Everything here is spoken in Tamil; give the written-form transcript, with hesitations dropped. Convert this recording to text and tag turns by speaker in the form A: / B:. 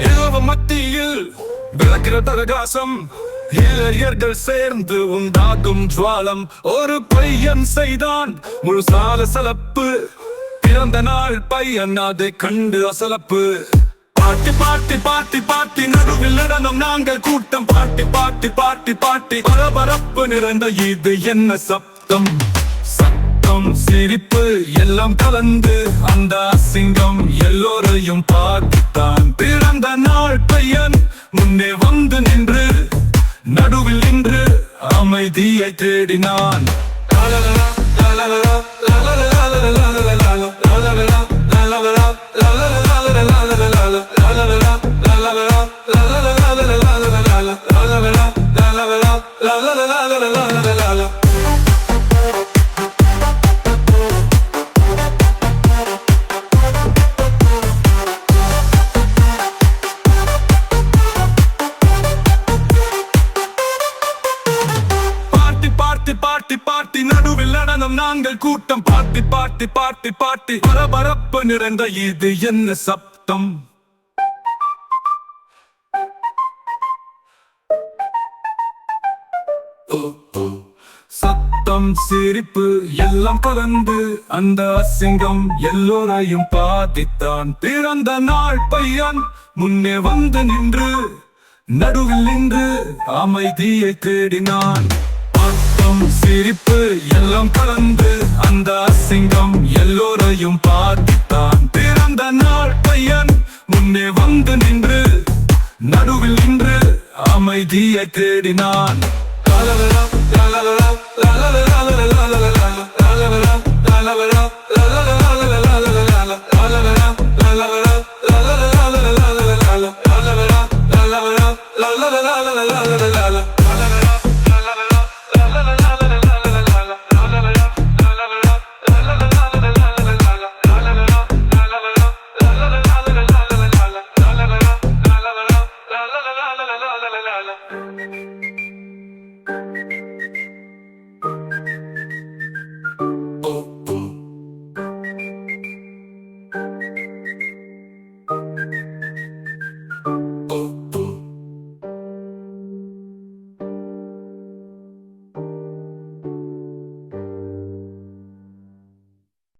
A: இரவு மத்தியில் விளக்கிற தரகாசம், இளையர்கள் சேர்ந்து உண்டாகும் ஜுவாலம். ஒரு பையன் செய்தான் முழு சலப்பு, பிறந்த நாள் பையன் அதை கண்டு அசலப்பு. பாட்டி பாட்டி பாட்டி பாட்டி நடுவில் நடனம் நாங்கள் கூட்டம். பாட்டி பாட்டி பாட்டி பாட்டி பரபரப்பு நிறைந்த இது என்ன சப்தம்? சத்தம் சிரிப்பு எல்லாம் கலந்து அந்த அசிங்கம் எல்லோரையும் பார்த்துத்தான். பிறந்த நாள் பையன் முன்னே வந்து நின்று நடுவில் நின்று அமைதியை தேடினான். பாட்டி பாட்டி நடுவில் நடனம் நாங்கள் கூட்டம். பாட்டி பாட்டி பாட்டி பாட்டி பரபரப்பு நிறைந்த இது என்ன சப்தம்? சத்தம் சிரிப்பு எல்லாம் கலந்து அந்த அசிங்கம் எல்லோரையும் பாதித்தான். பிறந்த நாள் பையன் முன்னே வந்து நின்று நடுவில் நின்று அமைதியை தேடினான். சிரிப்பு எல்லாம் கலந்து அந்த அசிங்கம் எல்லோரையும் பார்த்தான். பிறந்த நாள் பையன் முன்னே வந்து நின்று நடுவில் நின்று அமைதியை தேடினான்.